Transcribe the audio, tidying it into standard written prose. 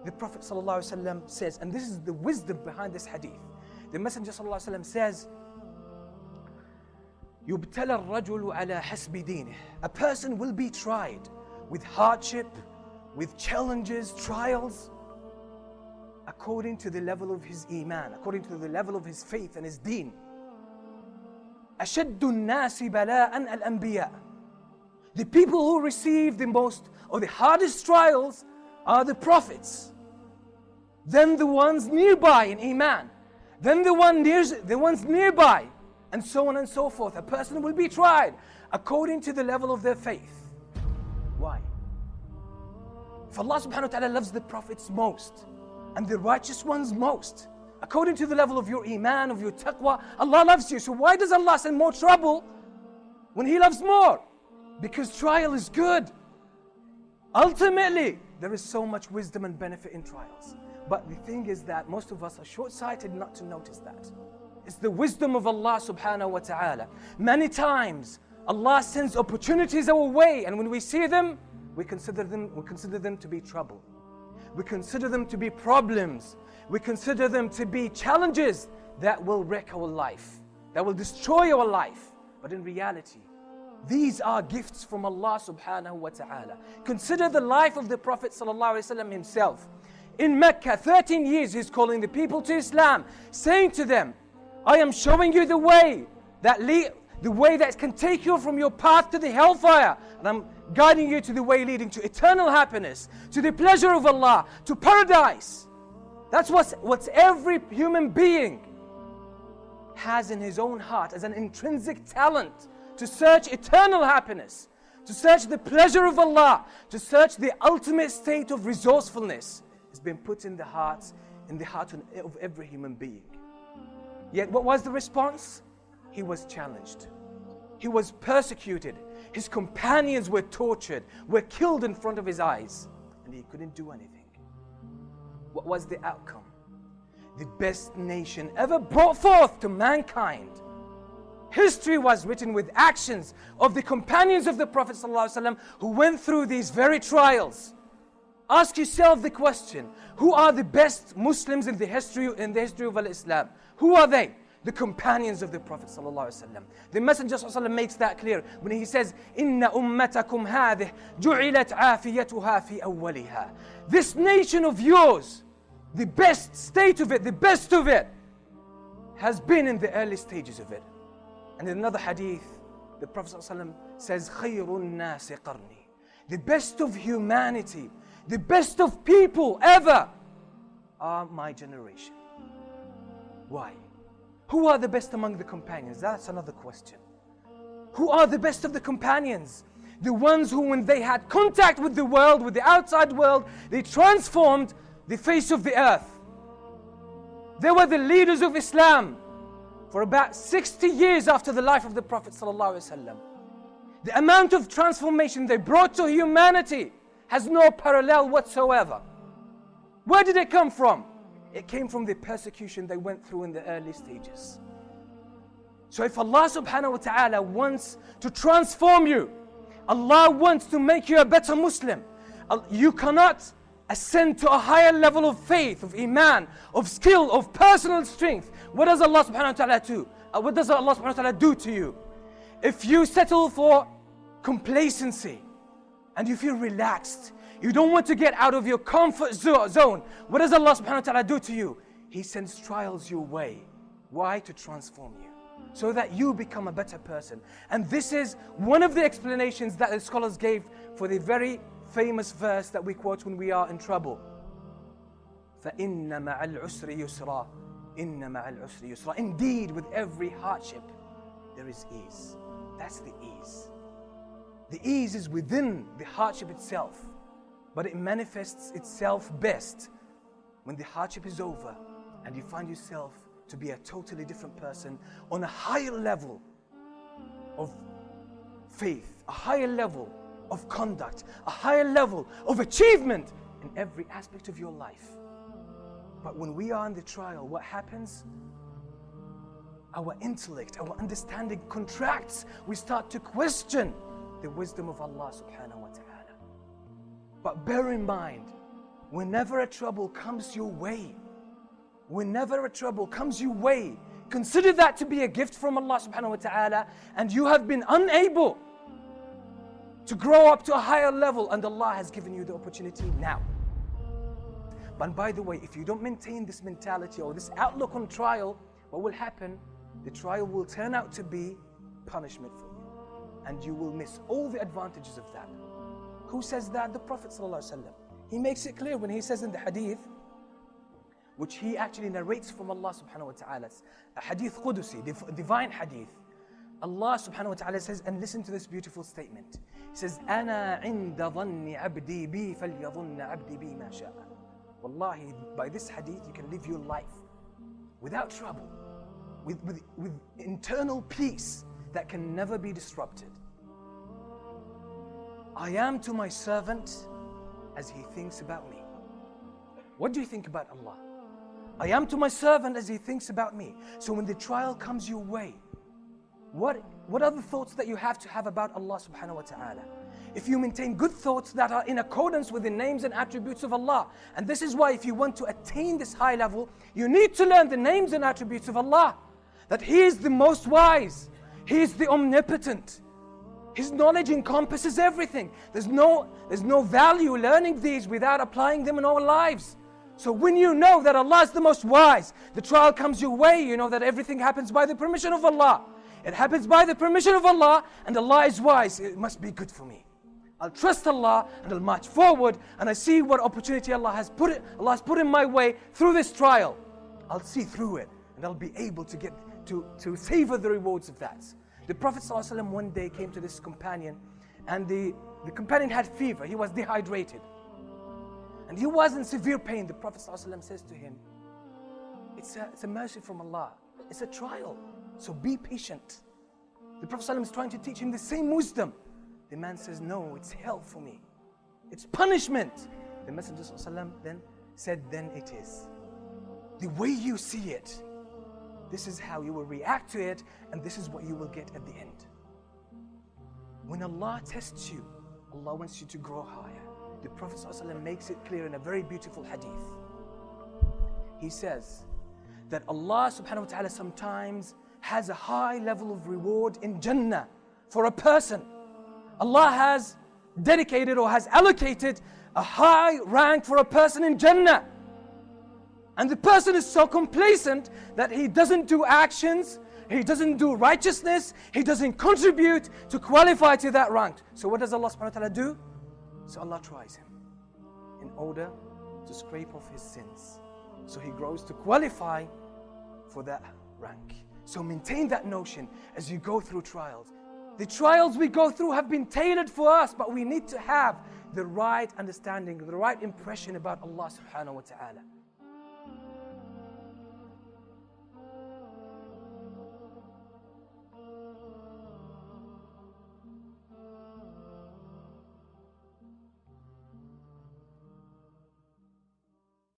The Prophet ﷺ says, and this is the wisdom behind this hadith. The Messenger ﷺ says, يُبْتَلَى الرَّجُلُ عَلَى حَسْبِ دِينِهِ. A person will be tried with hardship, with challenges, trials, according to the level of his iman, according to the level of his faith and his deen. أَشَدُّ النَّاسِ بَلَاءً الْأَنْبِيَاءِ. The people who receive the most or the hardest trials are the prophets. Then the ones nearby in iman. Then the ones nearby, and so on and so forth. A person will be tried according to the level of their faith. Why? If Allah subhanahu wa ta'ala loves the prophets most and the righteous ones most, according to the level of your iman, of your taqwa, Allah loves you. So why does Allah send more trouble when He loves more? Because trial is good. Ultimately, there is so much wisdom and benefit in trials. But the thing is that most of us are short-sighted not to notice that. It's the wisdom of Allah subhanahu wa ta'ala. Many times, Allah sends opportunities our way, and when we see them, we consider them to be trouble. We consider them to be problems. We consider them to be challenges that will wreck our life, that will destroy our life. But in reality, these are gifts from Allah subhanahu wa ta'ala. Consider the life of the Prophet sallallahu alaihi wasallam himself. In Mecca, 13 years he's calling the people to Islam, saying to them, I am showing you the way that can take you from your path to the hellfire, and I'm guiding you to the way leading to eternal happiness, to the pleasure of Allah, to paradise. That's what every human being has in his own heart as an intrinsic talent, to search eternal happiness, to search the pleasure of Allah, to search the ultimate state of resourcefulness. It's been put in the heart of every human being. Yet what was the response? He was challenged. He was persecuted. His companions were tortured, were killed in front of his eyes, and he couldn't do anything. What was the outcome? The best nation ever brought forth to mankind. History was written with actions of the companions of the Prophet ﷺ who went through these very trials. Ask yourself the question, who are the best Muslims in the history of Islam? Who are they? The companions of the Prophet ﷺ. The Messenger ﷺ makes that clear when he says, "Inna ummatakum hadhihi ju'ilat afiyatuha fi awwaliha." This nation of yours, the best state of it, the best of it, has been in the early stages of it. And in another hadith, the Prophet ﷺ says, "Khayrun nasi qarni." The best of humanity, the best of people ever are my generation. Why? Who are the best among the companions? That's another question. Who are the best of the companions? The ones who, when they had contact with the world, with the outside world, they transformed the face of the earth. They were the leaders of Islam for about 60 years after the life of the Prophet ﷺ. The amount of transformation they brought to humanity has no parallel whatsoever. Where did it come from? It came from the persecution they went through in the early stages. So if Allah subhanahu wa ta'ala wants to transform you, Allah wants to make you a better Muslim, you cannot ascend to a higher level of faith, of iman, of skill, of personal strength. What does Allah subhanahu wa ta'ala do? What does Allah subhanahu wa ta'ala do to you? If you settle for complacency and you feel relaxed, you don't want to get out of your comfort zone, what does Allah subhanahu wa ta'ala do to you? He sends trials your way. Why? To transform you, so that you become a better person. And this is one of the explanations that the scholars gave for the very famous verse that we quote when we are in trouble. فَإِنَّ مَعَ الْعُسْرِ يُسْرًا إِنَّ مَعَ الْعُسْرِ يُسْرًا. Indeed, with every hardship, there is ease. That's the ease. The ease is within the hardship itself, but it manifests itself best when the hardship is over and you find yourself to be a totally different person on a higher level of faith, a higher level of conduct, a higher level of achievement in every aspect of your life. But when we are in the trial, what happens? Our intellect, our understanding contracts. We start to question the wisdom of Allah subhanahu wa ta'ala. But bear in mind, whenever a trouble comes your way, whenever a trouble comes your way, consider that to be a gift from Allah subhanahu wa ta'ala, and you have been unable to grow up to a higher level, and Allah has given you the opportunity now. But by the way, if you don't maintain this mentality or this outlook on trial, what will happen? The trial will turn out to be punishment for you, and you will miss all the advantages of that. Who says that? The Prophet ﷺ. He makes it clear when he says in the hadith, which he actually narrates from Allah subhanahu wa ta'ala, a hadith Qudusi, divine hadith. Allah subhanahu wa ta'ala says, and listen to this beautiful statement. He says, أَنَا عِنْدَ ظَنِّ عَبْدِي بِي فَلْيَظُنَّ عَبْدِي بِي مَا شَاءَ. Wallahi, by this hadith you can live your life without trouble, with internal peace that can never be disrupted. I am to my servant as he thinks about me. What do you think about Allah? I am to my servant as he thinks about me. So when the trial comes your way, what are the thoughts that you have to have about Allah subhanahu wa ta'ala? If you maintain good thoughts that are in accordance with the names and attributes of Allah. And this is why if you want to attain this high level, you need to learn the names and attributes of Allah. That He is the most wise. He is the omnipotent. His knowledge encompasses everything. There's no value learning these without applying them in our lives. So when you know that Allah is the most wise, the trial comes your way, you know that everything happens by the permission of Allah. It happens by the permission of Allah, and Allah is wise. It must be good for me. I'll trust Allah and I'll march forward, and I see what opportunity Allah has put in my way through this trial. I'll see through it, and I'll be able to get to savor the rewards of that. The Prophet ﷺ one day came to this companion, and the companion had fever. He was dehydrated, and he was in severe pain. The Prophet ﷺ says to him, it's a mercy from Allah. It's a trial, so be patient. The Prophet ﷺ is trying to teach him the same wisdom. The man says, no, it's hell for me. It's punishment. The Messenger ﷺ then said, then it is. The way you see it, this is how you will react to it, and this is what you will get at the end. When Allah tests you, Allah wants you to grow higher. The Prophet ﷺ makes it clear in a very beautiful hadith. He says that Allah subhanahu wa ta'ala sometimes has a high level of reward in Jannah for a person. Allah has dedicated or has allocated a high rank for a person in Jannah. And the person is so complacent that he doesn't do actions, he doesn't do righteousness, he doesn't contribute to qualify to that rank. So what does Allah subhanahu wa ta'ala do? So Allah tries him in order to scrape off his sins, so he grows to qualify for that rank. So maintain that notion as you go through trials. The trials we go through have been tailored for us, but we need to have the right understanding, the right impression about Allah subhanahu wa ta'ala.